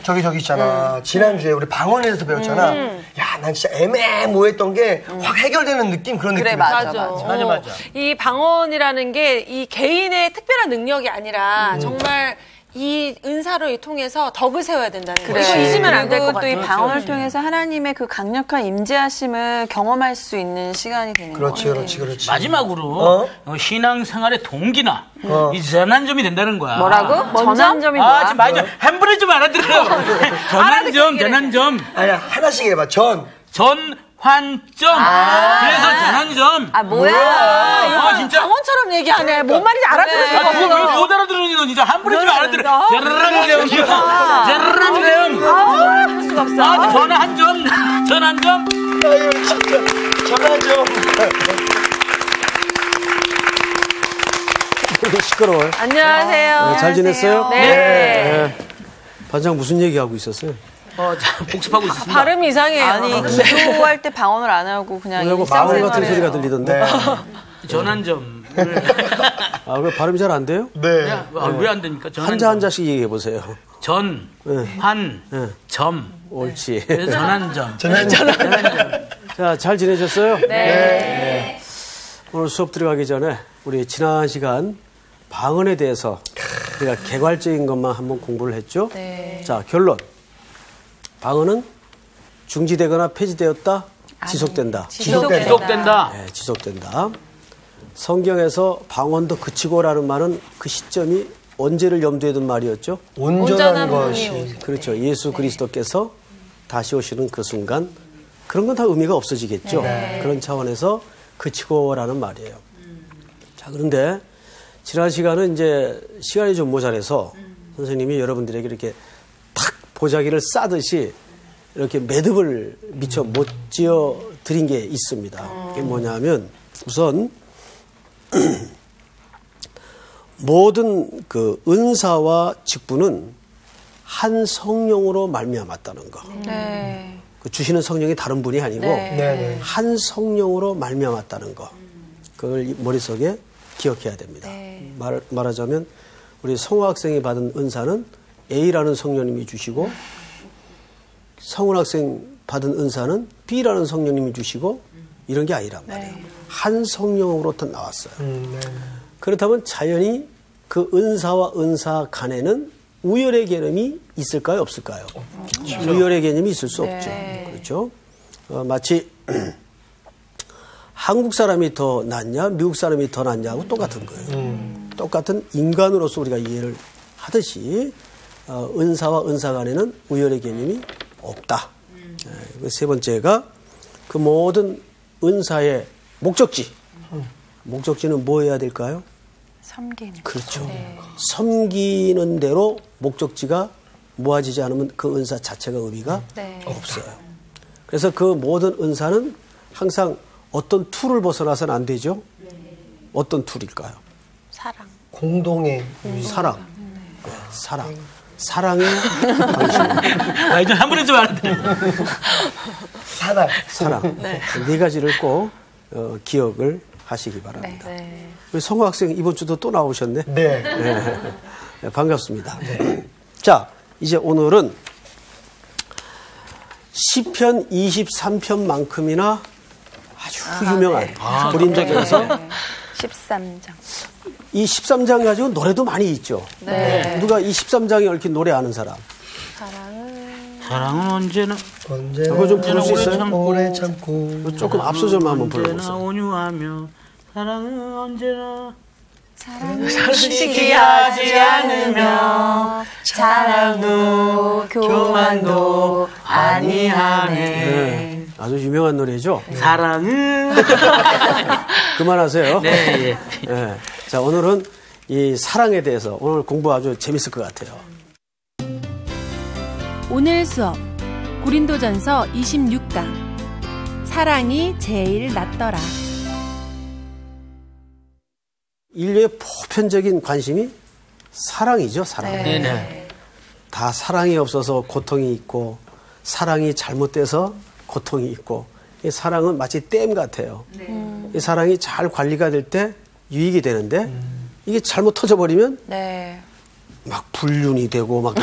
저기 있잖아. 지난주에 우리 방언에서 배웠잖아. 야, 난 진짜 애매모호했던 게 확 해결되는 느낌, 그런 느낌. 맞아. 이 방언이라는 게 이 개인의 특별한 능력이 아니라 정말 이 은사를 통해서 덕을 세워야 된다는 거예요. 이거 잊으면 안 될 것 같아요. 또 이 방언을 통해서 하나님의 그 강력한 임재하심을 경험할 수 있는 시간이 되는 거예요. 그렇지. 마지막으로 신앙생활의 동기나 이 전환점이 된다는 거야. 뭐라고? 전환점이 뭐야? 지금 많이 한 번에 좀 알아들어요. 전환점. 아니야, 하나씩 해봐. 전환점. 그래서 전환점. 뭐야? 진짜. 방언처럼 얘기하네. 뭔 말인지 알아들을 수가 없어. 그거 왜 못 알아들으니 너 진짜 한 번에 좀 알아들어. 자르르르 할 수가 없어. 전환점. 아유, 진짜. 전환점. 시끄러워요. 안녕하세요. 네, 잘 지냈어요? 네. 반장 무슨 얘기하고 있었어요? 복습하고 있습니다. 발음이 이상해요. 아니, 기도할 때 방언을 안 하고 그냥 마을 같은 소리가 들리던데. 전환점. 그 발음이 잘 안 돼요? 네. 왜 안 되니까? 한자씩 얘기해 보세요. 점. 옳지. 전환점. 자, 잘 지내셨어요? 네. 오늘 수업 들어가기 전에 우리 지난 시간 방언에 대해서 우리가 개괄적인 것만 한번 공부를 했죠? 네. 자, 결론. 방언은 중지되거나 폐지되었다? 지속된다. 지속된다. 네, 지속된다. 성경에서 방언도 그치고라는 말은 그 시점이 언제를 염두에 둔 말이었죠? 온전한 것이. 그렇죠. 예수 그리스도께서 다시 오시는 그 순간 그런 건 다 의미가 없어지겠죠. 그런 차원에서 그치고라는 말이에요. 자, 그런데 지난 시간은 이제 시간이 좀 모자라서 선생님이 여러분들에게 이렇게 탁 보자기를 싸듯이 이렇게 매듭을 미처 못 지어 드린 게 있습니다. 그게 뭐냐면 우선 모든 그 은사와 직분은 한 성령으로 말미암았다는 거. 그 주시는 성령이 다른 분이 아니고 한 성령으로 말미암았다는 거. 그걸 머릿속에 기억해야 됩니다. 말하자면 우리 성우학생이 받은 은사는 A라는 성령님이 주시고 성운학생 받은 은사는 B라는 성령님이 주시고 이런 게 아니란 말이에요. 한 성령으로부터 나왔어요. 그렇다면 자연히 그 은사와 은사 간에는 우열의 개념이 있을까요? 없을까요? 우열의 개념이 있을 수 없죠. 그렇죠? 마치 한국 사람이 더 낫냐, 미국 사람이 더 낫냐하고 똑같은 거예요. 똑같은 인간으로서 우리가 이해를 하듯이 은사와 은사 간에는 우열의 개념이 없다. 세 번째가 그 모든 은사의 목적지. 목적지는 뭐 해야 될까요? 섬기는. 그렇죠. 섬기는 대로 목적지가 모아지지 않으면 그 은사 자체가 의미가 없어요. 그래서 그 모든 은사는 항상 어떤 틀을 벗어나서는 안 되죠. 어떤 틀일까요? 사랑. 공동의 사랑. 사랑. 사랑의 방식. 이제 한 번에 좀 알아들어요. 사랑. 네 가지를 꼭 기억을 하시기 바랍니다. 우리 성우학생 이번 주도 또 나오셨네. 네, 반갑습니다. 자, 이제 오늘은 시편 23편만큼이나 아주 유명한 고린도전서 13장. 이 13장 가지고 노래도 많이 있죠. 누가 이 13장에 얽힌 노래 아는 사람? 사랑은 언제나 그거 좀 부를 수 있어요? 오래 참고 조금 앞서절만 한번 불러보세요. 온유하며 사랑은 언제나 시기하지 않으며 사랑도 교만도 아니하네. 아주 유명한 노래죠. 사랑은 그만하세요. 네. 자, 오늘은 이 사랑에 대해서 오늘 공부 아주 재밌을 것 같아요. 오늘 수업 고린도전서 26강 사랑이 제일 낫더라. 인류의 보편적인 관심이 사랑이죠. 사랑. 다 사랑이 없어서 고통이 있고 사랑이 잘못돼서 고통이 있고 이 사랑은 마치 댐 같아요. 이 사랑이 잘 관리가 될 때 유익이 되는데 이게 잘못 터져버리면 막 불륜이 되고 막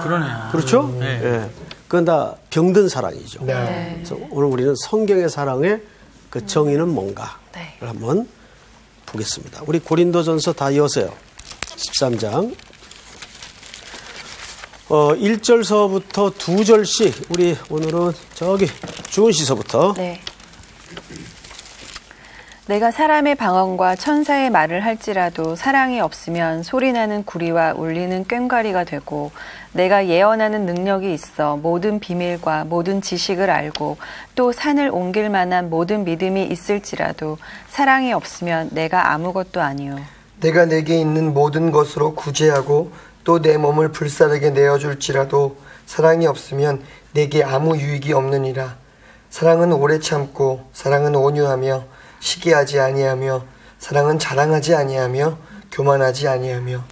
그러네요. 그렇죠? 네. 예. 그건 다 병든 사랑이죠. 네. 그래서 오늘 우리는 성경의 사랑의 그 정의는 뭔가를 네. 한번 보겠습니다. 우리 고린도전서 다 이어서요. 13장 1절서부터 2절씩 우리 오늘은 저기 주은 씨서부터 네. 내가 사람의 방언과 천사의 말을 할지라도 사랑이 없으면 소리나는 구리와 울리는 꽹과리가 되고 내가 예언하는 능력이 있어 모든 비밀과 모든 지식을 알고 또 산을 옮길 만한 모든 믿음이 있을지라도 사랑이 없으면 내가 아무것도 아니요. 내가 내게 있는 모든 것으로 구제하고 또 내 몸을 불사르게 내어줄지라도 사랑이 없으면 내게 아무 유익이 없느니라. 사랑은 오래 참고 사랑은 온유하며 시기하지 아니하며 사랑은 자랑하지 아니하며 교만하지 아니하며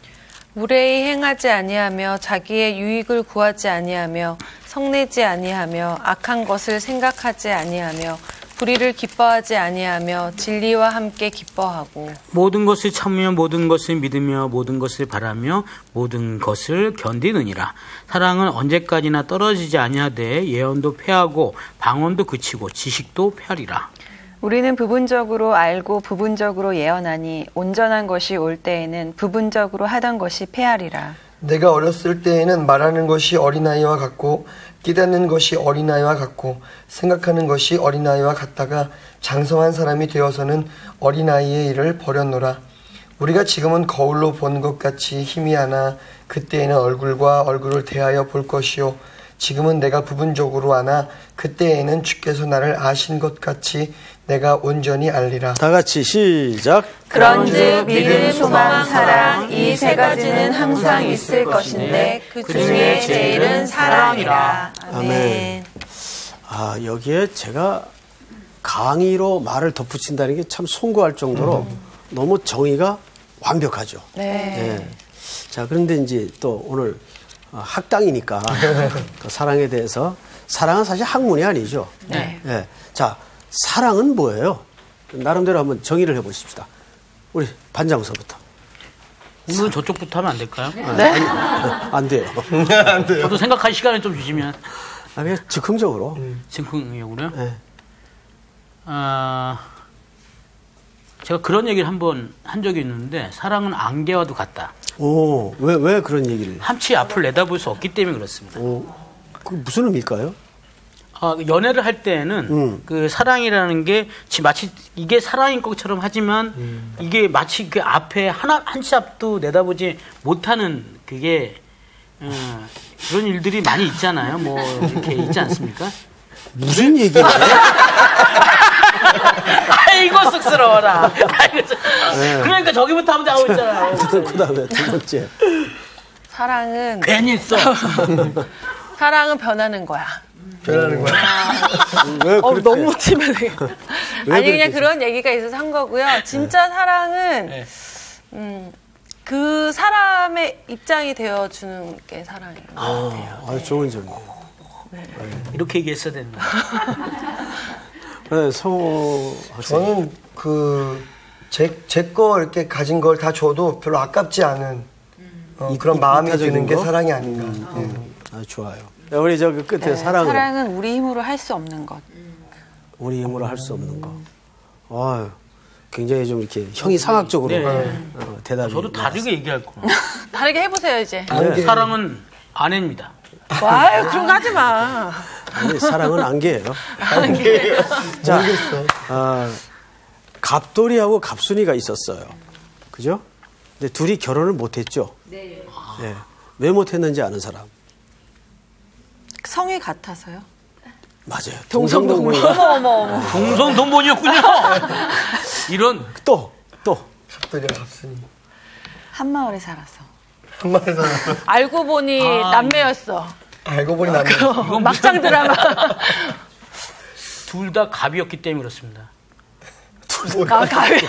무례히 행하지 아니하며 자기의 유익을 구하지 아니하며 성내지 아니하며 악한 것을 생각하지 아니하며 불의를 기뻐하지 아니하며 진리와 함께 기뻐하고 모든 것을 참으며 모든 것을 믿으며 모든 것을 바라며 모든 것을 견디느니라. 사랑은 언제까지나 떨어지지 아니하되 예언도 패하고 방언도 그치고 지식도 패하리라. 우리는 부분적으로 알고 부분적으로 예언하니 온전한 것이 올 때에는 부분적으로 하던 것이 패하리라. 내가 어렸을 때에는 말하는 것이 어린아이와 같고 깨닫는 것이 어린아이와 같고 생각하는 것이 어린아이와 같다가 장성한 사람이 되어서는 어린아이의 일을 버렸노라. 우리가 지금은 거울로 본 것 같이 희미하나 그때에는 얼굴과 얼굴을 대하여 볼 것이요 지금은 내가 부분적으로 아나 그때에는 주께서 나를 아신 것 같이 내가 온전히 알리라. 다 같이 시작. 그런즉 믿음, 소망, 사랑 이 세 가지는 항상 있을 것인데 그 중에 제일은 사랑이라. 아멘. 아, 여기에 제가 강의로 말을 덧붙인다는 게 참 송구할 정도로 너무 정의가 완벽하죠. 네. 자, 그런데 이제 또 오늘 학당이니까 또 사랑에 대해서 사랑은 사실 학문이 아니죠. 네. 네. 자, 사랑은 뭐예요? 나름대로 한번 정의를 해보십시다. 우리 반장서부터. 오늘은 저쪽부터 하면 안 될까요? 안 돼요. 안 돼요. 저도 생각할 시간을 좀 주시면. 그냥 즉흥적으로. 즉흥적으로요? 네. 제가 그런 얘기를 한번 한 적이 있는데 사랑은 안개와도 같다. 오, 왜 그런 얘기를? 함치 앞을 내다볼 수 없기 때문에 그렇습니다. 오, 그 무슨 의미일까요? 연애를 할 때는 그 사랑이라는 게 마치 이게 사랑인 것처럼 하지만 이게 마치 그 앞에 한 치 앞도 내다보지 못하는 그게 그런 일들이 많이 있잖아요. 뭐 이렇게 있지 않습니까? 무슨 얘기예요? 아이고 쑥스러워라. 네. 그러니까 저기부터 하면 나오고 있잖아요. 그 다음에 두 번째. 사랑은 괜히 써. 사랑은 변하는 거야. 변하는 거야. 왜 그렇게? 너무 치면 되겠다. 왜 아니 그냥 그렇게 그런 얘기가 있어서 한 거고요. 진짜 사랑은 그 사람의 입장이 되어주는 게 사랑인 것 같아요. 좋은 점이에요. 이렇게 얘기했어야 되는 거예요. 네, 성호 학생. 저는 제 거 이렇게 가진 걸 다 줘도 별로 아깝지 않은 그런 마음이 드는 게 거? 사랑이 아닌가. 좋아요. 우리 저 끝에 사랑은 우리 힘으로 할 수 없는 것. 우리 힘으로 할 수 없는 거. 굉장히 좀 이렇게 형이상학적으로 대답이. 저도 다르게 얘기할 거예요. 다르게 해보세요 이제. 사랑은 아내입니다. 와 그런 거 하지 마. 아니, 사랑은 안개예요. 자, 갑돌이하고 갑순이가 있었어요. 그죠? 근데 둘이 결혼을 못했죠. 네. 왜 못했는지 아는 사람? 성이 같아서요? 맞아요. 동성동본. 어머. 동성동본이었군요. 이런 또. 갑돌이랑 갑순이. 한 마을에 살아서. 한 마리 살았어. 알고 보니 남매였어. 알고 보니 남매. 이건 막장 드라마. 둘 다 갑이었기 때문에 그렇습니다. 갑이.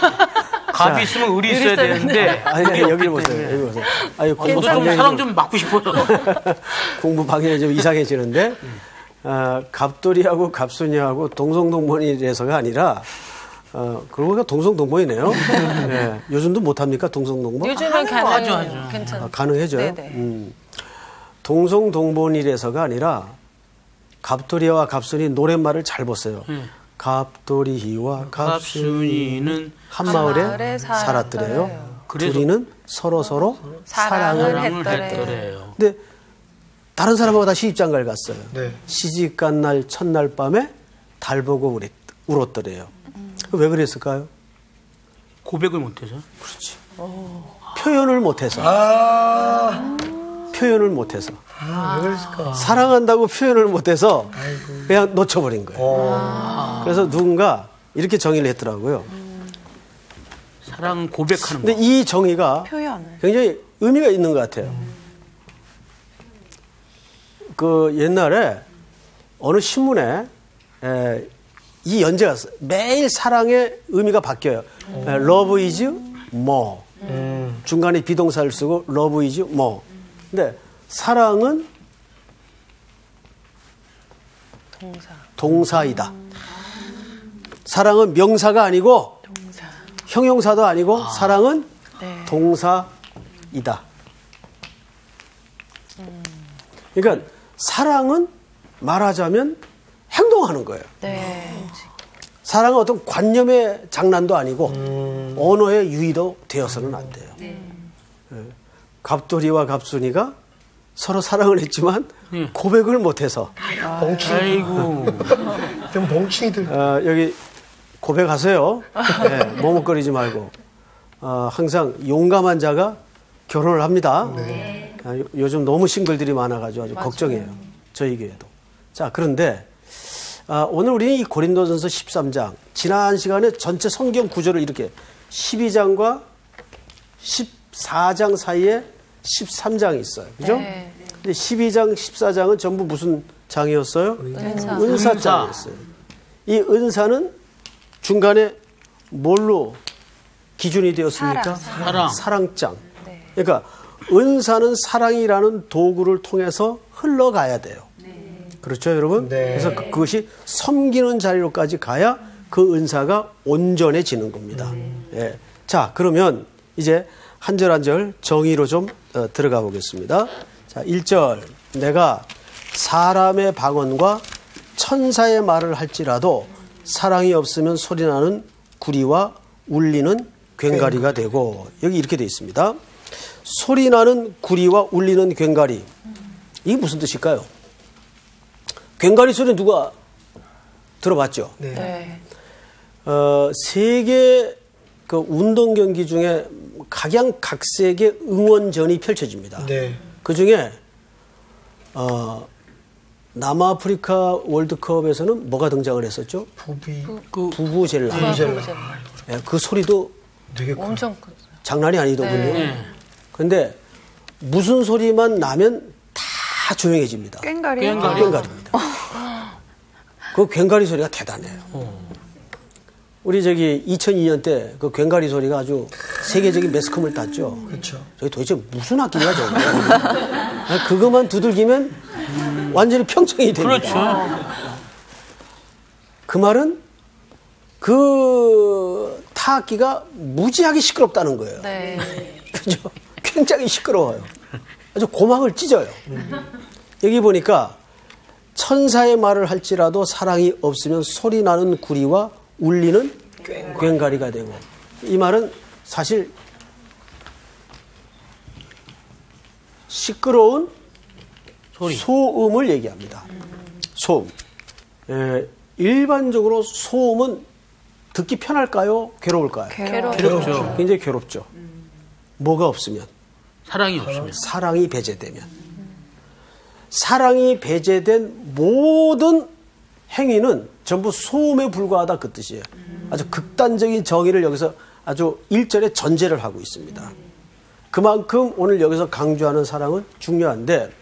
갑이 있으면 을이 있어야 되는데. 아니, 여기 보세요. 아니, 저도 좀 사랑 좀 막고 싶어요. 공부 방향이 좀 이상해지는데, 갑돌이하고 갑순이하고 동성동본이라서가 아니라, 그러고 보니까 동성동본이네요. 네. 요즘도 못합니까, 동성동본? 요즘은 하죠. 괜찮아요. 가능해져요? 네네. 동성동본이라서가 아니라 갑돌이와 갑순이 노랫말을 잘 보세요. 갑돌이와 갑순이는 한 마을에 살았더래요. 둘이는 서로 사랑을 했더래요. 근데 다른 사람하고 다 시집장가를 갔어요. 네. 시집간 날 첫날 밤에 달 보고 울었더래요. 왜 그랬을까요? 고백을 못해서. 그렇지. 표현을 못해서. 표현을 못해서. 왜 그랬을까? 사랑한다고 표현을 못해서 그냥 놓쳐버린 거예요. 그래서 누군가 이렇게 정의를 했더라고요. 사랑은 고백하는 거. 근데 이 정의가 굉장히 의미가 있는 것 같아요. 그 옛날에 어느 신문에 이 연재가 매일 사랑의 의미가 바뀌어요. Love is more. 중간에 비동사를 쓰고 Love is more. 근데 사랑은 동사이다. 사랑은 명사가 아니고 형용사도 아니고 사랑은 동사이다. 그러니까 사랑은 말하자면 행동하는 거예요. 사랑은 어떤 관념의 장난도 아니고 언어의 유의도 되어서는 안 돼요. 갑돌이와 갑순이가 서로 사랑을 했지만 고백을 못해서 아이고 좀 멍충이들. 여기 고백하세요. 네, 머뭇거리지 말고 항상 용감한 자가 결혼을 합니다. 요즘 너무 싱글들이 많아가지고 아주 걱정이에요. 저희 교회도. 자, 그런데 오늘 우리는 이 고린도전서 13장 지난 시간에 전체 성경 구조를 이렇게 12장과 14장 사이에 13장이 있어요. 그죠? 근데 12장, 14장은 전부 무슨 장이었어요? 은사장이었어요. 이 은사는 중간에 뭘로 기준이 되었습니까? 사랑장. 그러니까 은사는 사랑이라는 도구를 통해서 흘러가야 돼요. 그렇죠, 여러분? 그래서 그것이 섬기는 자리로까지 가야 그 은사가 온전해지는 겁니다. 예. 자, 그러면 이제 한 절 한 절 정의로 좀 들어가 보겠습니다. 자, 1절. 내가 사람의 방언과 천사의 말을 할지라도 사랑이 없으면 소리나는 구리와 울리는 괭가리가 되고, 여기 이렇게 되어 있습니다. 소리나는 구리와 울리는 괭가리. 이게 무슨 뜻일까요? 괭가리 소리 누가 들어봤죠? 세계 그 운동 경기 중에 각양각색의 응원전이 펼쳐집니다. 그 중에 남아프리카 월드컵에서는 뭐가 등장을 했었죠? 부부젤라. 네, 그 소리도 되게 엄청 장난이 아니더군요. 그런데 무슨 소리만 나면 다 조용해집니다. 괭가리입니다. 그 괭가리 소리가 대단해요. 우리 저기 2002년 때 그 괭가리 소리가 아주 세계적인 매스컴을 탔죠. 그렇죠. 저기 도대체 무슨 악기냐 저거. 그것만 두들기면 완전히 평정이 됩니다. 그렇죠. 그 말은 그 타악기가 무지하게 시끄럽다는 거예요. 그죠? 굉장히 시끄러워요. 아주 고막을 찢어요. 여기 보니까 천사의 말을 할지라도 사랑이 없으면 소리나는 구리와 울리는 괭가리가 되고, 이 말은 사실 시끄러운 소음을 얘기합니다. 소음. 일반적으로 소음은 듣기 편할까요? 괴로울까요? 괴롭죠. 굉장히 괴롭죠. 뭐가 없으면? 사랑이 없으면. 사랑이 배제되면. 사랑이 배제된 모든 행위는 전부 소음에 불과하다, 그 뜻이에요. 아주 극단적인 정의를 여기서 아주 일절에 전제를 하고 있습니다. 그만큼 오늘 여기서 강조하는 사랑은 중요한데,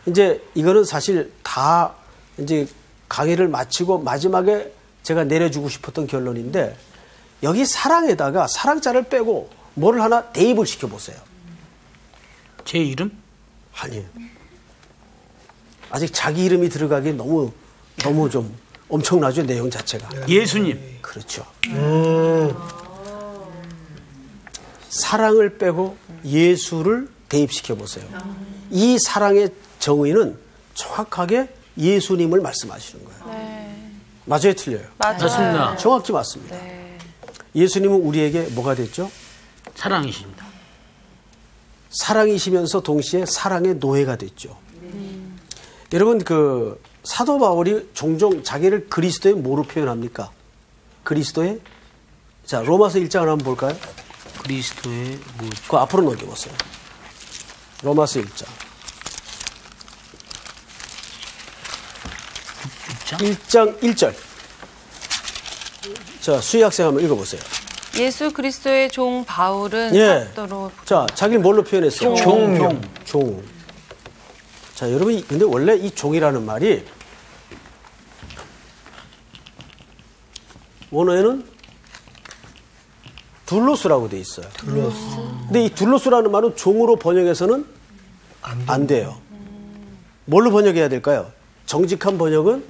이제 이거는 사실 다 이제 강의를 마치고 마지막에 제가 내려주고 싶었던 결론인데, 여기 사랑에다가 사랑자를 빼고 뭐를 하나 대입을 시켜보세요. 제 이름? 아니에요. 아직 자기 이름이 들어가기 너무 좀 엄청나죠, 내용 자체가. 예수님. 그렇죠. 사랑을 빼고 예수를 대입시켜 보세요. 이 사랑의 정의는 정확하게 예수님을 말씀하시는 거예요. 맞아요, 틀려요? 맞습니다. 정확히 맞습니다. 예수님은 우리에게 뭐가 됐죠? 사랑이십니다. 사랑이시면서 동시에 사랑의 노예가 됐죠. 여러분, 그 사도 바울이 종종 자기를 그리스도의 뭐로 표현합니까? 그리스도의, 자, 로마서 1장을 한번 볼까요? 그리스도의 뭐? 그 앞으로 넘겨보세요. 로마서 1장. 1장 1절. 자, 수희 학생 한번 읽어보세요. 예수 그리스도의 종 바울은 예. 사도로 자, 자기를 뭘로 표현했어요? 종. 자, 여러분, 근데 원래 이 종이라는 말이 원어에는 둘로스라고 돼 있어요. 둘로스. 근데 이 둘로스라는 말은 종으로 번역해서는 안 돼요. 뭘로 번역해야 될까요? 정직한 번역은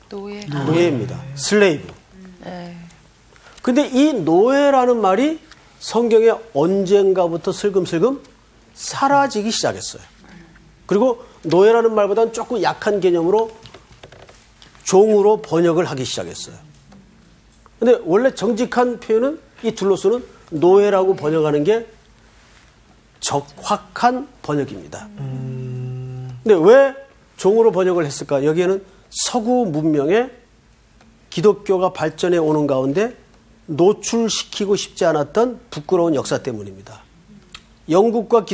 노예입니다. 슬레이브. 근데 이 노예라는 말이 성경에 언젠가부터 슬금슬금 사라지기 시작했어요. 그리고 노예라는 말보다는 조금 약한 개념으로 종으로 번역을 하기 시작했어요. 근데 원래 정직한 표현은 이 둘로스는 노예라고 번역하는 게 적확한 번역입니다. 근데 왜 종으로 번역을 했을까? 여기에는 서구 문명에 기독교가 발전해 오는 가운데 노출시키고 싶지 않았던 부끄러운 역사 때문입니다. 영국과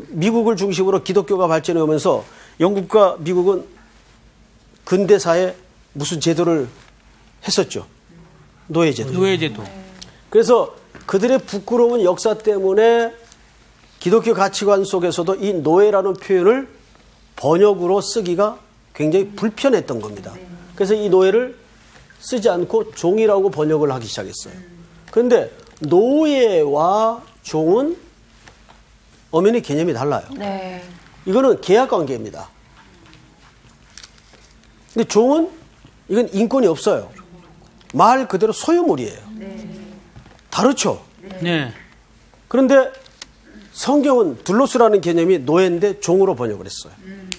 미국을 중심으로 기독교가 발전해 오면서 영국과 미국은 근대사에 무슨 제도를 했었죠? 노예제도. 그래서 그들의 부끄러운 역사 때문에 기독교 가치관 속에서도 이 노예라는 표현을 번역으로 쓰기가 굉장히 불편했던 겁니다. 그래서 이 노예를 쓰지 않고 종이라고 번역을 하기 시작했어요. 그런데 노예와 종은 엄연히 개념이 달라요. 네. 이거는 계약 관계입니다. 근데 종은 이건 인권이 없어요. 말 그대로 소유물이에요. 다르죠? 네. 그런데 성경은 둘로스라는 개념이 노예인데 종으로 번역을 했어요.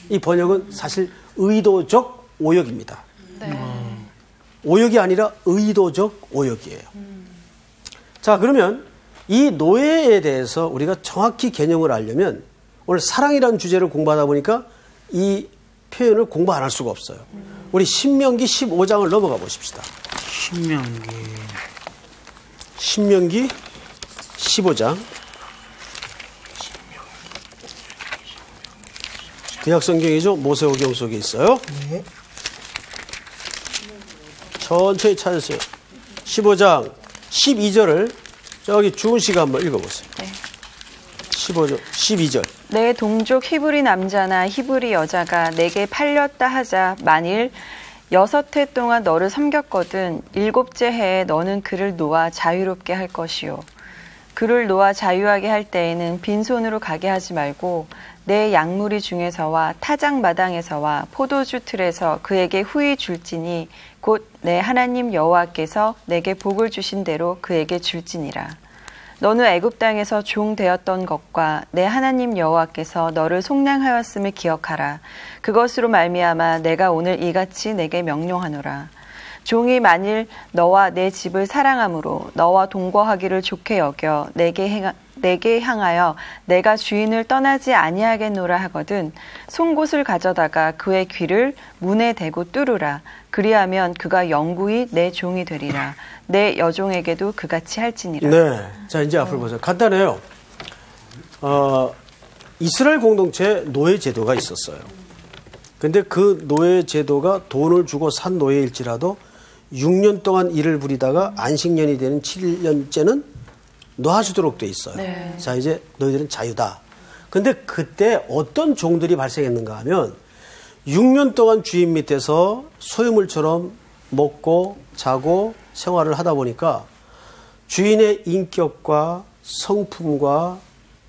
이 번역은 사실 의도적 오역입니다. 오역이 아니라 의도적 오역이에요. 자, 그러면 이 노예에 대해서 우리가 정확히 개념을 알려면 오늘 사랑이라는 주제를 공부하다 보니까 이 표현을 공부 안 할 수가 없어요. 우리 신명기 15장을 넘어가 보십시다. 신명기 15장. 구약성경이죠. 모세오경 속에 있어요. 네. 천천히 찾으세요. 15장 12절을 저기 주은 씨가 한번 읽어보세요. 네. 15절, 12절. 내 동족 히브리 남자나 히브리 여자가 내게 팔렸다 하자 만일 6해 동안 너를 섬겼거든 7째 해에 너는 그를 놓아 자유롭게 할 것이요. 그를 놓아 자유하게 할 때에는 빈손으로 가게 하지 말고 내 양무리 중에서와 타작 마당에서와 포도주 틀에서 그에게 후히 줄지니 곧 내 하나님 여호와께서 내게 복을 주신 대로 그에게 줄지니라. 너는 애굽 땅에서 종 되었던 것과 내 하나님 여호와께서 너를 속량하였음을 기억하라. 그것으로 말미암아 내가 오늘 이같이 내게 명령하노라. 종이 만일 너와 내 집을 사랑함으로 너와 동거하기를 좋게 여겨 내게 향하여 내가 주인을 떠나지 아니하겠노라 하거든 송곳을 가져다가 그의 귀를 문에 대고 뚫으라. 그리하면 그가 영구히 내 종이 되리라. 내 여종에게도 그같이 할지니라. 네. 자, 이제 앞을 보세요. 간단해요. 이스라엘 공동체에 노예 제도가 있었어요. 근데 그 노예 제도가 돈을 주고 산 노예일지라도 6년 동안 일을 부리다가 안식년이 되는 7년째는 놔주도록 돼 있어요. 네. 자, 이제 너희들은 자유다. 근데 그때 어떤 종들이 발생했는가 하면 6년 동안 주인 밑에서 소유물처럼 먹고 자고 생활을 하다 보니까 주인의 인격과 성품과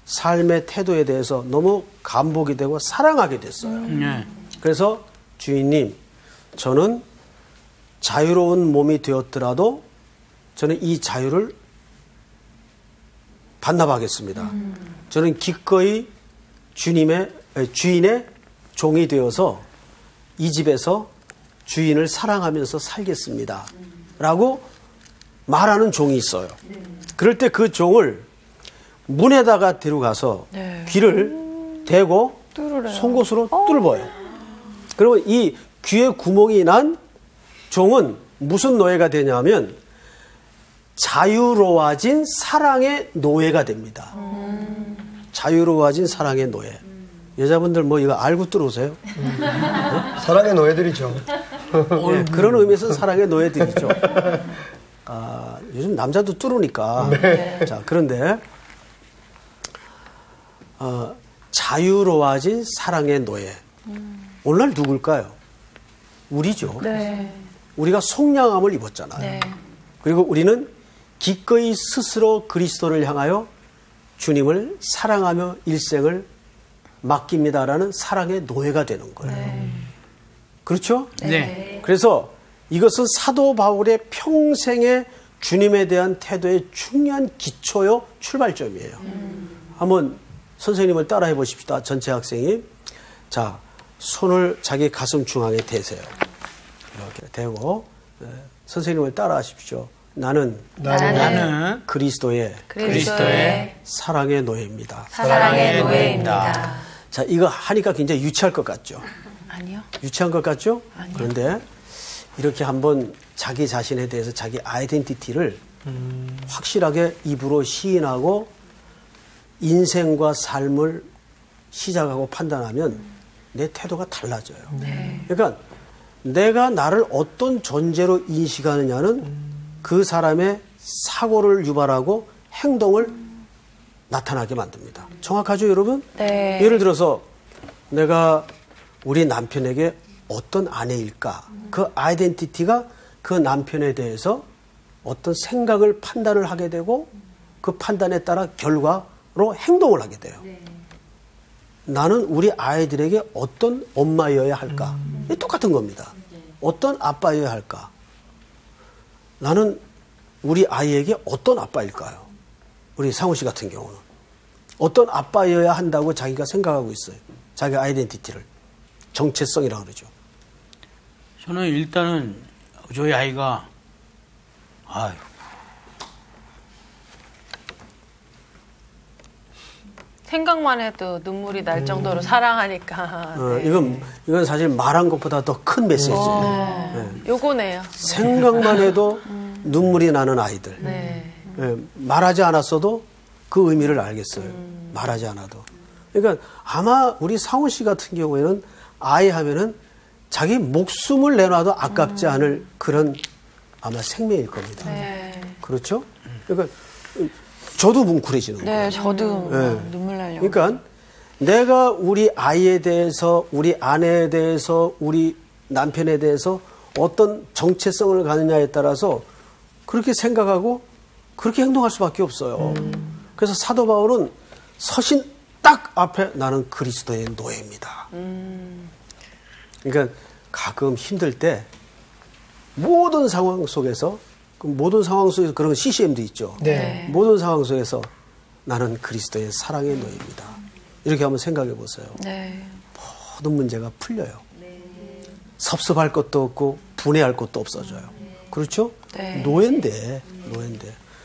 삶의 태도에 대해서 너무 감복이 되고 사랑하게 됐어요. 그래서 주인님, 저는 자유로운 몸이 되었더라도 저는 이 자유를 반납하겠습니다. 저는 기꺼이 주인의 종이 되어서 이 집에서 주인을 사랑하면서 살겠습니다. 라고 말하는 종이 있어요. 그럴 때 그 종을 문에다가 데려가서 귀를 대고 송곳으로 뚫어요. 그리고 이 귀에 구멍이 난 종은 무슨 노예가 되냐면 자유로워진 사랑의 노예가 됩니다. 자유로워진 사랑의 노예. 여자분들 뭐 이거 알고 들어오세요? 사랑의 노예들이죠. 네, 그런 의미에서 사랑의 노예들이죠. 요즘 남자도 뚫으니까. 네. 자, 그런데 자유로워진 사랑의 노예. 오늘날 누굴까요? 우리죠. 네. 우리가 속량함을 입었잖아요. 네. 그리고 우리는 기꺼이 스스로 그리스도를 향하여 주님을 사랑하며 일생을 맡깁니다라는 사랑의 노예가 되는 거예요. 네. 그렇죠? 네. 그래서 이것은 사도 바울의 평생의 주님에 대한 태도의 중요한 기초요, 출발점이에요. 한번 선생님을 따라해 보십시다. 전체 학생이. 자, 손을 자기 가슴 중앙에 대세요. 이렇게 대고 선생님을 따라 하십시오. 나는 그리스도의 사랑의 노예입니다. 사랑의 노예입니다. 자, 이거 하니까 굉장히 유치할 것 같죠? 아니요. 유치한 것 같죠? 아니요. 그런데 이렇게 한번 자기 자신에 대해서 자기 아이덴티티를 확실하게 입으로 시인하고 인생과 삶을 시작하고 판단하면 내 태도가 달라져요. 네. 그러니까 내가 나를 어떤 존재로 인식하느냐는 그 사람의 사고를 유발하고 행동을 나타나게 만듭니다. 정확하죠, 여러분? 네. 예를 들어서 내가 우리 남편에게 어떤 아내일까? 그 아이덴티티가 그 남편에 대해서 어떤 생각을 판단을 하게 되고 그 판단에 따라 결과로 행동을 하게 돼요. 나는 우리 아이들에게 어떤 엄마여야 할까? 똑같은 겁니다. 어떤 아빠여야 할까? 나는 우리 아이에게 어떤 아빠일까요? 우리 상우 씨 같은 경우는 어떤 아빠여야 한다고 자기가 생각하고 있어요. 자기 아이덴티티를. 정체성이라고 그러죠. 저는 일단은 저희 아이가 생각만 해도 눈물이 날 정도로 사랑하니까. 이건 사실 말한 것보다 더 큰 메시지예요. 네. 요거네요. 생각만 해도 눈물이 나는 아이들. 네. 말하지 않았어도 그 의미를 알겠어요. 말하지 않아도. 그러니까 아마 우리 상훈 씨 같은 경우에는 아이 하면은 자기 목숨을 내놔도 아깝지 않을 그런 아마 생명일 겁니다. 네. 그렇죠? 그러니까 저도 뭉클해지는 거예요. 네, 저도 눈물 나려고. 그러니까 내가 우리 아이에 대해서, 우리 아내에 대해서, 우리 남편에 대해서 어떤 정체성을 가느냐에 따라서 그렇게 생각하고 그렇게 행동할 수밖에 없어요. 그래서 사도 바울은 서신 딱 앞에 나는 그리스도의 노예입니다. 그러니까 가끔 힘들 때 모든 상황 속에서 그런 CCM도 있죠. 네. 모든 상황 속에서 나는 그리스도의 사랑의 노예입니다. 이렇게 한번 생각해 보세요. 네. 모든 문제가 풀려요. 섭섭할 것도 없고 분해할 것도 없어져요. 그렇죠? 네. 노예인데.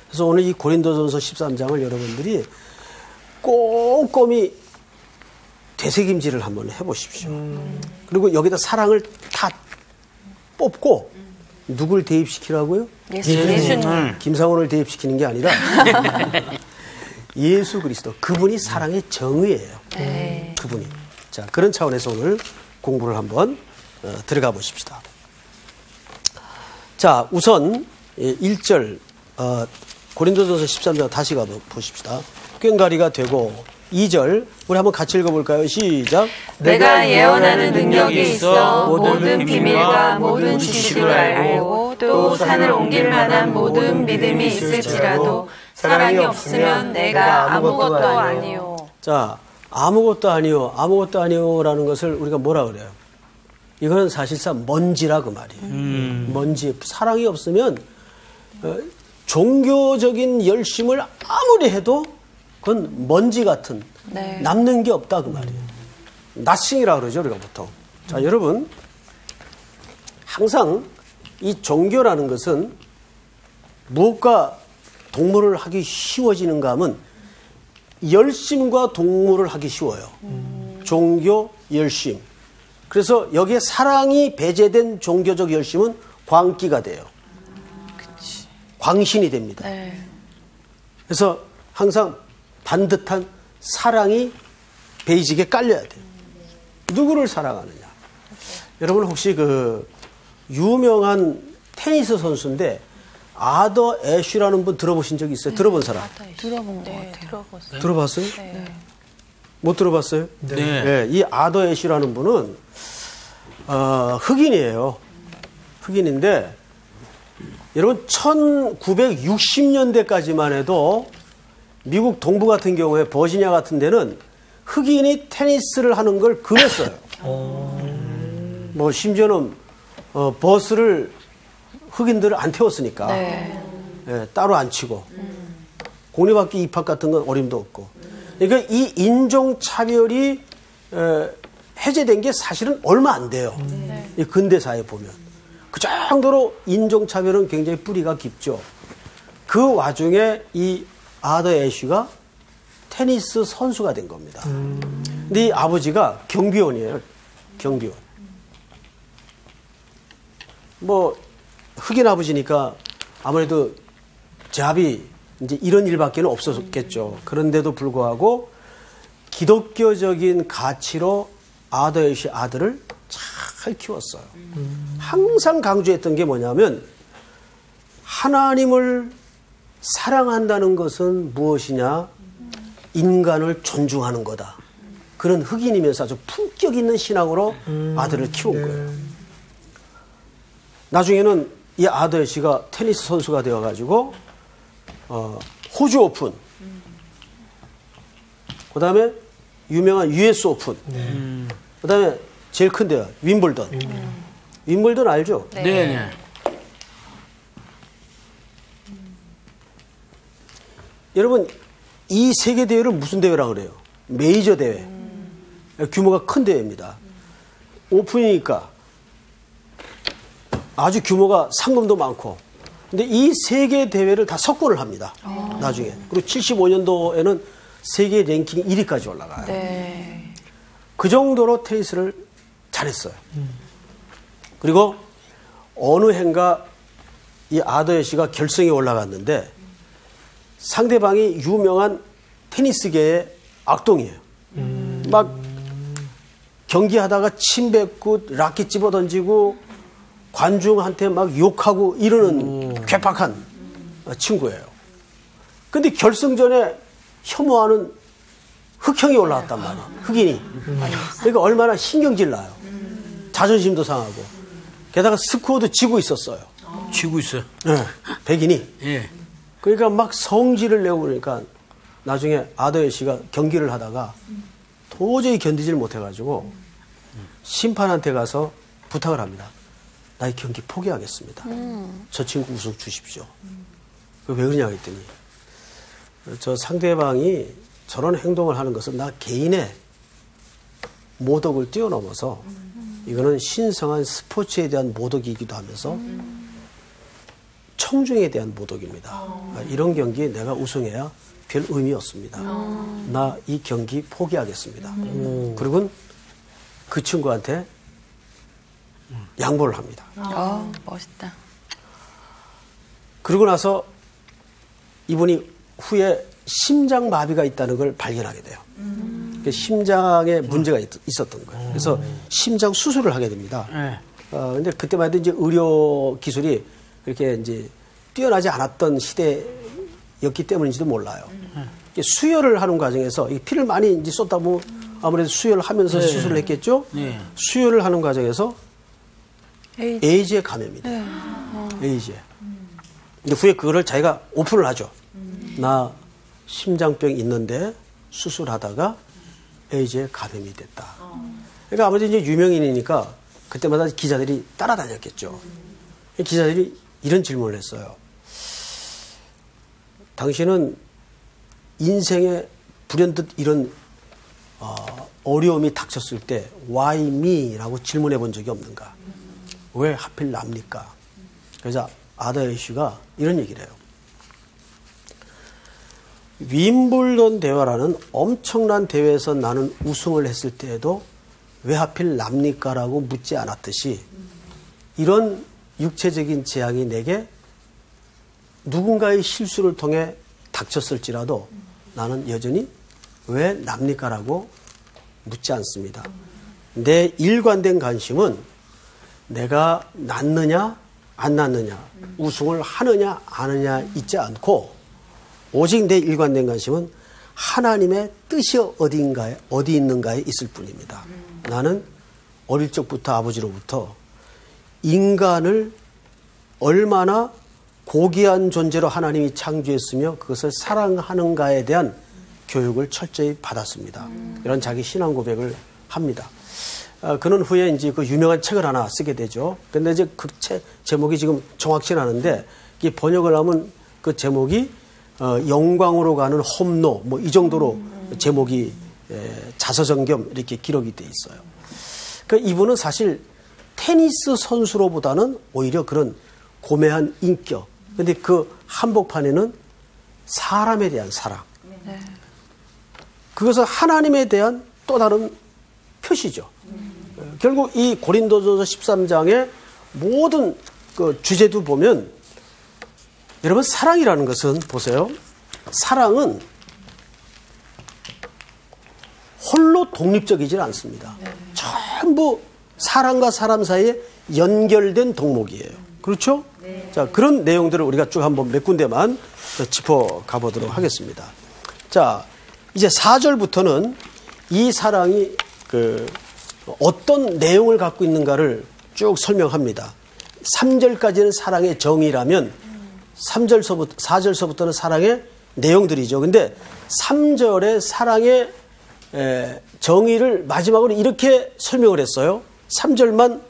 그래서 오늘 이 고린도전서 13장을 여러분들이 꼼꼼히 되새김질을 한번 해보십시오. 그리고 여기다 사랑을 다 뽑고 누굴 대입시키라고요? 예수님. 김상원을 대입시키는 게 아니라 예수 그리스도. 그분이 사랑의 정의예요. 네. 그분이. 자, 그런 차원에서 오늘 공부를 한번 들어가 보십시다. 자, 우선 1절 고린도전서 13장 다시 가 보십시다. 꽹과리가 되고 2절 우리 한번 같이 읽어볼까요? 시작. 내가 예언하는 능력이 있어 모든 비밀과 모든 지식을 알고 또 산을 옮길 만한 모든 믿음이 있을지라도 사랑이 없으면 내가 아무것도 아니요. 자, 아무것도 아니요라는 것을 우리가 뭐라 그래요? 이거는 사실상 먼지라 그 말이에요. 먼지. 사랑이 없으면 종교적인 열심을 아무리 해도 그건 먼지 같은 네. 남는 게 없다 그 말이에요. 나싱이라고 그러죠 우리가 보통. 자 여러분 항상 이 종교라는 것은 무엇과 동물을 하기 쉬워지는가 하면 열심과 동물을 하기 쉬워요. 종교, 열심. 그래서 여기에 사랑이 배제된 종교적 열심은 광기가 돼요. 광신이 됩니다. 네. 그래서 항상 반듯한 사랑이 베이직에 깔려야 돼요. 누구를 사랑하느냐. 여러분 혹시 그 유명한 테니스 선수인데 아더 애쉬라는 분 들어보신 적 있어요? 들어본 사람? 들어본 것 같아요. 들어봤어요? 네. 못 들어봤어요? 네. 네, 이 아더 애쉬라는 분은 흑인이에요. 흑인인데 여러분 1960년대까지만 해도 미국 동부 같은 경우에 버지니아 같은 데는 흑인이 테니스를 하는 걸 금했어요. 뭐 심지어는 버스를 흑인들을 안 태웠으니까 네. 예, 따로 안 치고 공립학교 입학 같은 건 어림도 없고 그러니까 이 인종차별이 해제된 게 사실은 얼마 안 돼요. 이 근대사에 보면 그 정도로 인종차별은 굉장히 뿌리가 깊죠. 그 와중에 이 아더 애쉬가 테니스 선수가 된 겁니다. 근데 이 아버지가 경비원이에요. 경비원. 뭐 흑인 아버지니까 아무래도 잡이 이제 이런 일밖에는 없었겠죠. 그런데도 불구하고 기독교적인 가치로 아더 애쉬 아들을 잘 키웠어요. 항상 강조했던 게 뭐냐면 하나님을 사랑한다는 것은 무엇이냐? 인간을 존중하는 거다. 그런 흑인이면서 아주 품격 있는 신앙으로 아들을 키운 거예요. 나중에는 이 아더 애쉬가 테니스 선수가 되어가지고 호주 오픈, 그 다음에 유명한 US 오픈, 그 다음에 제일 큰 데가 윈블던. 윈블던 알죠? 네. 네. 여러분 이 세계 대회를 무슨 대회라고 그래요? 메이저 대회. 규모가 큰 대회입니다. 오픈이니까 아주 규모가 상금도 많고. 근데 이 세계 대회를 다 석권을 합니다. 나중에. 그리고 75년도에는 세계 랭킹 1위까지 올라가요. 네. 그 정도로 테니스를 잘했어요. 그리고 어느 해인가 이 아더 애쉬가 결승에 올라갔는데 상대방이 유명한 테니스계의 악동이에요. 막 경기하다가 침 뱉고 라켓 집어던지고 관중한테 막 욕하고 이러는 괴팍한 친구예요. 근데 결승전에 혐오하는 흑형이 올라왔단 말이에요. 흑인이. 그러니까 얼마나 신경질 나요. 자존심도 상하고. 게다가 스코어도 지고 있었어요. 쥐고 있어요. 네, 백인이. 예. 그러니까 막 성질을 내고 그러니까 나중에 아더 애쉬가 경기를 하다가 도저히 견디질 못해가지고 심판한테 가서 부탁을 합니다. 나 이 경기 포기하겠습니다. 저 친구 우승 주십시오. 왜 그러냐 했더니 저 상대방이 저런 행동을 하는 것은 나 개인의 모독을 뛰어넘어서 이거는 신성한 스포츠에 대한 모독이기도 하면서 청중에 대한 모독입니다. 이런 경기에 내가 우승해야 별 의미 없습니다. 나 이 경기 포기하겠습니다. 그리고 그 친구한테 양보를 합니다. 멋있다. 그러고 나서 이분이 후에 심장마비가 있다는 걸 발견하게 돼요. 심장에 문제가 있었던 거예요. 그래서 심장 수술을 하게 됩니다. 근데 그때만 해도 이제 의료 기술이 그렇게 이제 뛰어나지 않았던 시대였기 때문인지도 몰라요. 수혈을 하는 과정에서 피를 많이 이제 쏟다 보면 아무래도 수혈을 하면서 수술을 했겠죠. 수혈을 하는 과정에서 에이즈에 감염이 돼요. 에이즈에. 근데 후에 그거를 자기가 오픈을 하죠. 나 심장병 있는데 수술하다가 에이즈에 감염이 됐다. 그러니까 아무래도 이제 유명인이니까 그때마다 기자들이 따라다녔겠죠. 기자들이 이런 질문을 했어요. 당신은 인생의 불현듯 이런 어려움이 닥쳤을 때 Why me?라고 질문해 본 적이 없는가? 왜 하필 납니까? 그래서 아더 애쉬가 이런 얘기를 해요. 윈블던 대회라는 엄청난 대회에서 나는 우승을 했을 때에도 왜 하필 납니까? 라고 묻지 않았듯이 이런 육체적인 재앙이 내게 누군가의 실수를 통해 닥쳤을지라도 나는 여전히 왜 납니까? 라고 묻지 않습니다. 내 일관된 관심은 내가 낫느냐 안 낫느냐, 우승을 하느냐 안 하느냐 있지 않고 오직 내 일관된 관심은 하나님의 뜻이 어디 있는가에 있을 뿐입니다. 나는 어릴 적부터 아버지로부터 인간을 얼마나 고귀한 존재로 하나님이 창조했으며 그것을 사랑하는가에 대한 교육을 철저히 받았습니다. 이런 자기 신앙 고백을 합니다. 그는 후에 이제 그 유명한 책을 하나 쓰게 되죠. 근데 이제 그 책 제목이 지금 정확치는 않은데 이 번역을 하면 그 제목이 영광으로 가는 홈로 뭐 이 정도로 제목이 자서전 겸 이렇게 기록이 돼 있어요. 그 이분은 사실 테니스 선수로보다는 오히려 그런 고매한 인격. 근데 그 한복판에는 사람에 대한 사랑. 그것은 하나님에 대한 또 다른 표시죠. 결국 이 고린도전서 13장의 모든 그 주제도 보면 여러분 사랑이라는 것은 보세요. 사랑은 홀로 독립적이지 않습니다. 전부 사람과 사람 사이에 연결된 덕목이에요. 그렇죠? 자, 그런 내용들을 우리가 쭉 한번 몇 군데만 짚어가 보도록 하겠습니다. 자, 이제 4절부터는 이 사랑이 어떤 내용을 갖고 있는가를 쭉 설명합니다. 3절까지는 사랑의 정의라면 4절서부터는 사랑의 내용들이죠. 근데 3절의 사랑의 정의를 마지막으로 이렇게 설명을 했어요. 3절만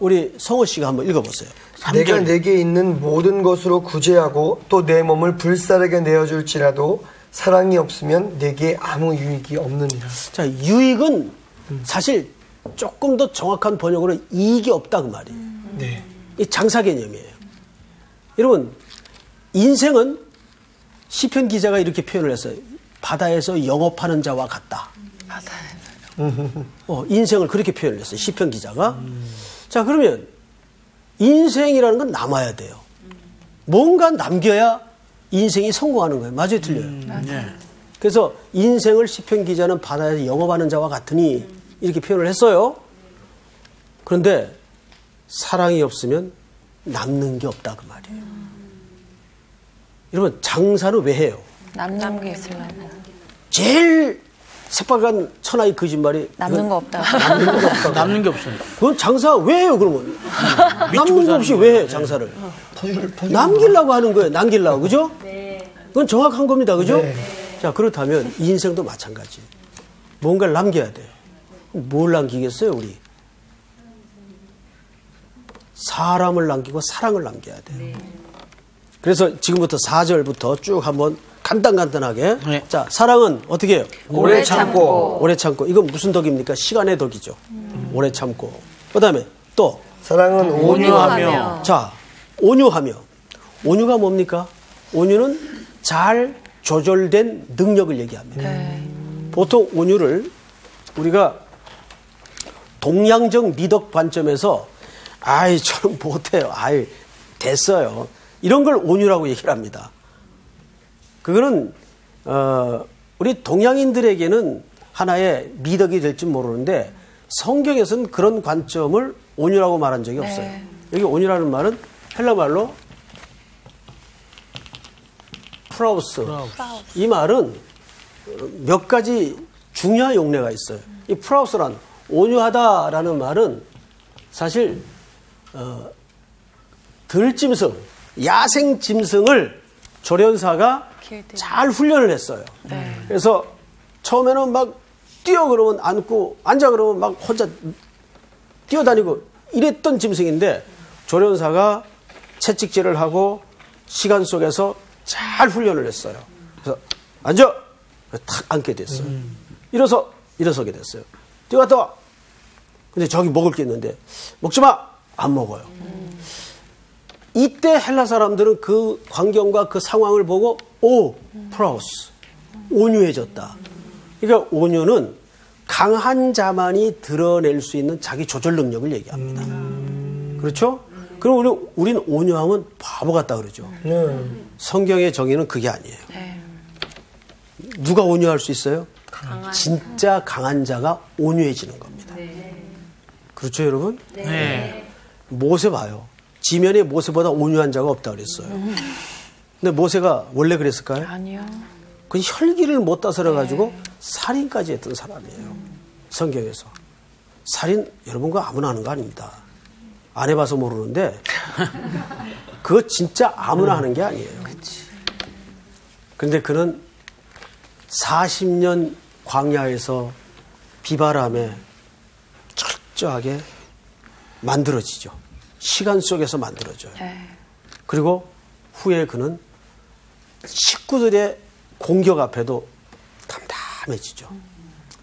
우리 성호 씨가 한번 읽어보세요. 3절. 내가 내게 있는 모든 것으로 구제하고 또 내 몸을 불사르게 내어줄지라도 사랑이 없으면 내게 아무 유익이 없느니라. 자, 유익은 사실 조금 더 정확한 번역으로 이익이 없다 그 말이에요. 네. 이 장사 개념이에요. 여러분, 인생은 시편 기자가 이렇게 표현을 했어요. 바다에서 영업하는 자와 같다. 인생을 그렇게 표현을 했어요. 시편 기자가. 자, 그러면 인생이라는 건 남아야 돼요. 뭔가 남겨야 인생이 성공하는 거예요. 맞아요, 틀려요? 그래서 인생을 시편 기자는 바다에서 영업하는 자와 같으니 이렇게 표현을 했어요. 그런데 사랑이 없으면 남는 게 없다 그 말이에요. 여러분, 장사는 왜 해요? 남는 게 있으려고. 제일 새빨간 천하의 거짓말이 남는 거 없다. 남는 게 없다. 남는 게 없어요. 그건 장사 왜 해요 그러면? 남는 거 없이 왜 해 장사를? 남기려고 하는 거예요. 남기려고. 그죠? 그건 정확한 겁니다. 그죠? 자, 그렇다면 인생도 마찬가지. 뭔가를 남겨야 돼요. 뭘 남기겠어요 우리? 사람을 남기고 사랑을 남겨야 돼요. 그래서 지금부터 4절부터 쭉 한번 간단하게. 네. 자, 사랑은 어떻게 해요? 오래 참고. 오래 참고. 이건 무슨 덕입니까? 시간의 덕이죠. 오래 참고. 그 다음에 또. 사랑은 온유하며. 자, 온유하며. 온유가 뭡니까? 온유는 잘 조절된 능력을 얘기합니다. 보통 온유를 우리가 동양적 미덕 관점에서 아이, 저는 못해요. 아이, 됐어요. 이런 걸 온유라고 얘기를 합니다. 그거는 우리 동양인들에게는 하나의 미덕이 될지 모르는데 성경에서는 그런 관점을 온유라고 말한 적이 없어요. 여기 온유라는 말은 헬라 말로 프라우스. 이 말은 몇 가지 중요한 용례가 있어요. 이 프라우스란 온유하다라는 말은 사실 들짐승, 야생 짐승을 조련사가 잘 훈련을 했어요. 그래서 처음에는 막 뛰어 그러면 앉고 앉아 그러면 막 혼자 뛰어다니고 이랬던 짐승인데 조련사가 채찍질을 하고 시간 속에서 잘 훈련을 했어요. 그래서 앉아 탁 앉게 됐어요. 일어서게 됐어요. 뛰어갔다 와. 근데 저기 먹을 게 있는데 먹지 마. 안 먹어요. 이때 헬라 사람들은 그 광경과 그 상황을 보고 프라우스 온유해졌다. 그러니까 온유는 강한 자만이 드러낼 수 있는 자기 조절 능력을 얘기합니다. 그렇죠? 그럼 우리는 온유하면 바보 같다 그러죠. 성경의 정의는 그게 아니에요. 누가 온유할 수 있어요? 진짜 강한 자가 온유해지는 겁니다. 그렇죠, 여러분? 네. 모세 봐요. 지면에 모세보다 온유한 자가 없다 그랬어요. 근데 모세가 원래 그랬을까요? 아니요. 그 혈기를 못 다스려가지고 살인까지 했던 사람이에요. 성경에서. 살인 여러분과 아무나 하는 거 아닙니다. 안 해봐서 모르는데 그거 진짜 아무나 하는 게 아니에요. 그런데 그는 40년 광야에서 비바람에 철저하게 만들어지죠. 시간 속에서 만들어져요. 그리고 후에 그는 식구들의 공격 앞에도 담담해지죠.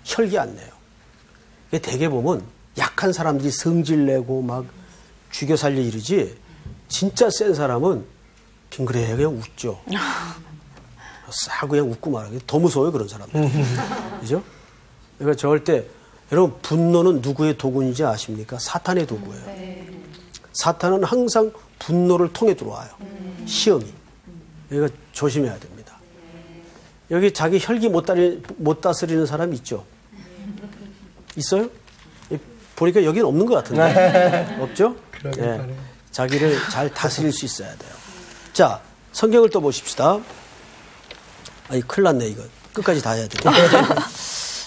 혈기 안 내요. 대개 보면 약한 사람들이 성질내고 막 죽여 살려 이러지 진짜 센 사람은 빙그레 그냥 웃죠. 싹 그냥 웃고 말하기 더 무서워요, 그런 사람들. 그죠? 그러니까 저럴 때 여러분 분노는 누구의 도구인지 아십니까? 사탄의 도구예요. 사탄은 항상 분노를 통해 들어와요. 시험이. 그러니까 조심해야 됩니다. 여기 자기 혈기 못 다스리는 사람 있죠? 있어요? 보니까 여기는 없는 것 같은데. 없죠? 네. 자기를 잘 다스릴 수 있어야 돼요. 자, 성경을 또 보십시다. 아이, 큰일 났네, 이거. 끝까지 다 해야 되네.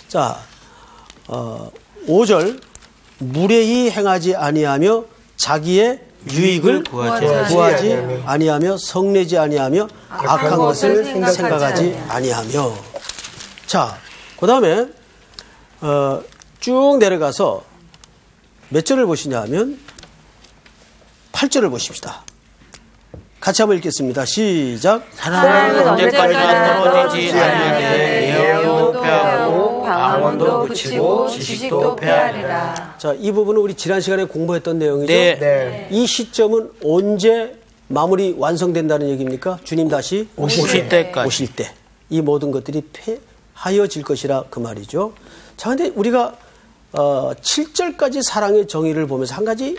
자, 5절. 무례히 행하지 아니하며 자기의 유익을 구하지 아니하며 성내지 아니하며 악한 것을 생각하지 아니하며. 자, 그 다음에 쭉 내려가서 몇 절을 보시냐 하면 8절을 보십시다. 같이 한번 읽겠습니다. 시작. 사랑은 언제까지나 떨어지지 아니하되 예언도 폐하고 방언도 그치고 지식도 폐하리라. 자, 이 부분은 우리 지난 시간에 공부했던 내용이죠. 네. 이 시점은 언제 마무리 완성된다는 얘기입니까? 주님 다시 오실 때까지. 오실 때. 이 모든 것들이 폐하여질 것이라 그 말이죠. 자, 근데 우리가 7절까지 사랑의 정의를 보면서 한 가지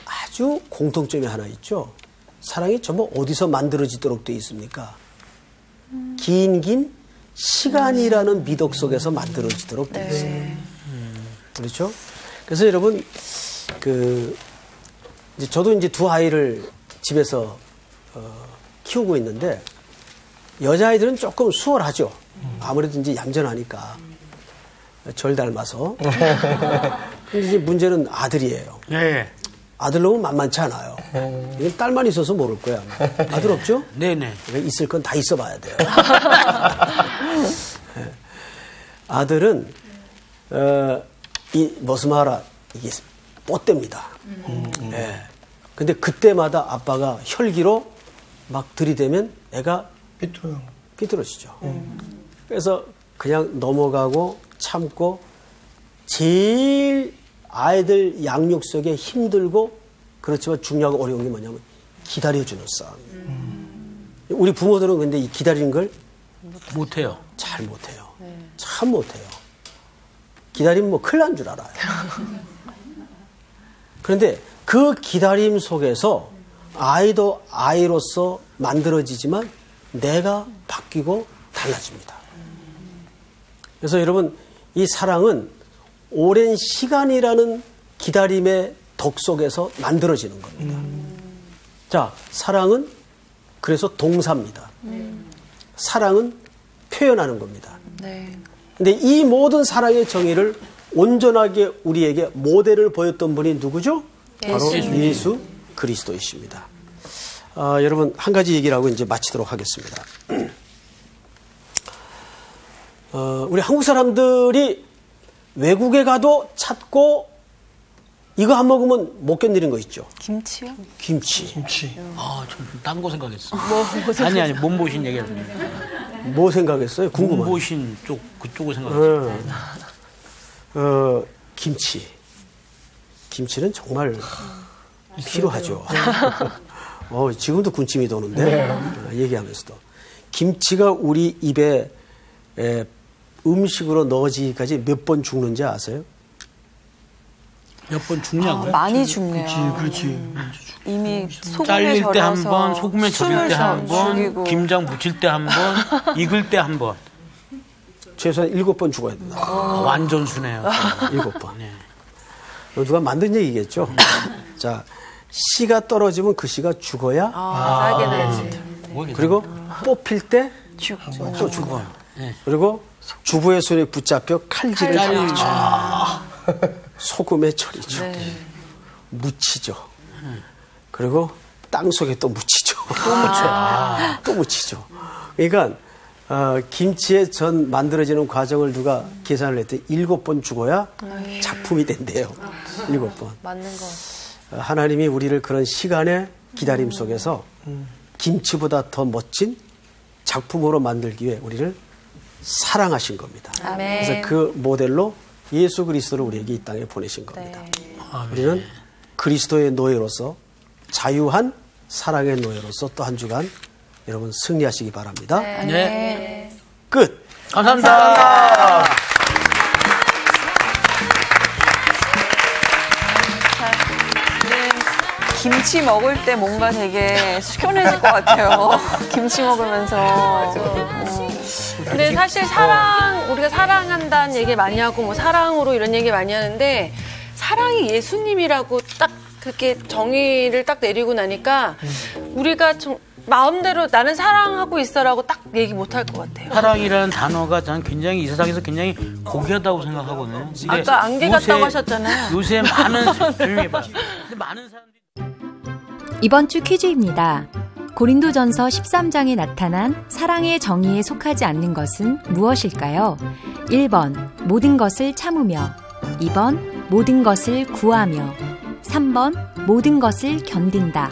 아주 공통점이 하나 있죠. 사랑이 전부 어디서 만들어지도록 되어 있습니까? 긴 시간이라는 미덕 속에서 만들어지도록 되어 있어요. 그렇죠? 그래서 여러분, 이제 저도 이제 두 아이를 집에서 키우고 있는데 여자아이들은 조금 수월하죠. 아무래도 이제 얌전하니까. 절 닮아서. 근데 이제 문제는 아들이에요. 네. 아들 놈은 만만치 않아요. 이건 딸만 있어서 모를 거야. 아들 없죠? 네네. 있을 건 다 있어 봐야 돼요. 아들은, 이 머스마라, 이게 뽀대입니다. 네. 근데 그때마다 아빠가 혈기로 막 들이대면 애가 삐뚤어지죠. 그래서 그냥 넘어가고 참고 제일 아이들 양육 속에 힘들고 그렇지만 중요하고 어려운 게 뭐냐면 기다려주는 싸움. 우리 부모들은 근데 이 기다리는 걸 못해요. 잘 못해요. 참 못해요. 기다리면 뭐 큰일 난 줄 알아요. 그런데 그 기다림 속에서 아이도 아이로서 만들어지지만 내가 바뀌고 달라집니다. 그래서 여러분, 이 사랑은 오랜 시간이라는 기다림의 덕 속에서 만들어지는 겁니다. 자, 사랑은 그래서 동사입니다. 사랑은 표현하는 겁니다. 근데 이 모든 사랑의 정의를 온전하게 우리에게 모델을 보였던 분이 누구죠? 바로 예수 그리스도이십니다. 여러분, 한 가지 얘기를 하고 이제 마치도록 하겠습니다. 우리 한국 사람들이 외국에 가도 찾고 이거 안 먹으면 못 견디는 거 있죠. 김치요? 김치. 아, 좀 딴 거 생각했어. 아니, 몸보신 얘기하는 뭐 생각했어요? 궁금해. 몸보신 그쪽을 생각했어. 김치. 김치는 정말 필요하죠. 지금도 군침이 도는데 얘기하면서도 김치가 우리 입에 음식으로 넣어지기까지 몇 번 죽는지 아세요? 몇 번 죽냐고요? 많이 죽네요. 그렇지. 이미 소금에 잘릴 때 한 절여서 번, 소금에 절일 때 한 번, 죽이고. 김장 무칠 때 한 번, 익을 때 한 번. 최소한 7번 죽어야 된다. 완전 순해요. 7번. 네. 누가 만든 얘기겠죠. 자, 씨가 떨어지면 그 씨가 죽어야 싸게 나지. 그리고 뽑힐 때 또 죽어요. 그리고 주부의 손에 붙잡혀 칼질을 하죠. 소금에 절이죠. 묻히죠. 그리고 땅 속에 또 묻히죠. 또 묻히죠. 그러니까 김치의 전 만들어지는 과정을 누가 계산을 했더니 7번 죽어야 작품이 된대요. 7번. 맞는 거. 하나님이 우리를 그런 시간의 기다림 속에서 김치보다 더 멋진 작품으로 만들기 위해 우리를 사랑하신 겁니다. 아멘. 그래서 그 모델로 예수 그리스도를 우리에게 이 땅에 보내신 겁니다. 우리는 그리스도의 노예로서 자유한 사랑의 노예로서 또 한 주간 여러분 승리하시기 바랍니다. 네. 끝. 감사합니다. 김치 먹을 때 뭔가 되게 숙연해질 것 같아요. 김치 먹으면서. 근데 사실 우리가 사랑한다는 얘기 많이 하고 뭐 사랑으로 이런 얘기 많이 하는데 사랑이 예수님이라고 딱 그렇게 정의를 딱 내리고 나니까 우리가 마음대로 나는 사랑하고 있어라고 딱 얘기 못 할 것 같아요. 사랑이라는 단어가 저는 굉장히 이 세상에서 굉장히 고귀하다고 생각하거든요. 아까 안개 같다고 하셨잖아요. 요새 많은 조용히 해봐. 근데 많은 사람들이 이번 주 퀴즈입니다. 고린도전서 13장에 나타난 사랑의 정의에 속하지 않는 것은 무엇일까요? 1번 모든 것을 참으며 2번 모든 것을 구하며 3번 모든 것을 견딘다.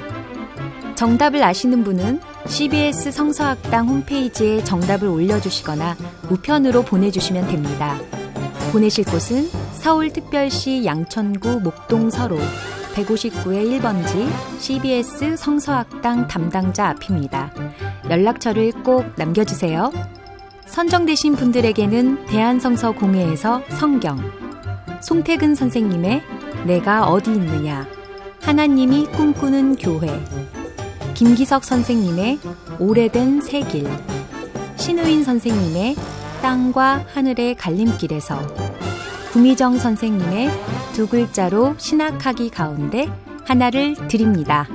정답을 아시는 분은 CBS 성서학당 홈페이지에 정답을 올려주시거나 우편으로 보내주시면 됩니다. 보내실 곳은 서울특별시 양천구 목동서로 159의 1번지 CBS 성서학당 담당자 앞입니다. 연락처를 꼭 남겨주세요. 선정되신 분들에게는 대한성서공회에서 성경, 송태근 선생님의 내가 어디 있느냐, 하나님이 꿈꾸는 교회, 김기석 선생님의 오래된 새길, 신우인 선생님의 땅과 하늘의 갈림길에서, 구미정 선생님의 두 글자로 신학하기 가운데 하나를 드립니다.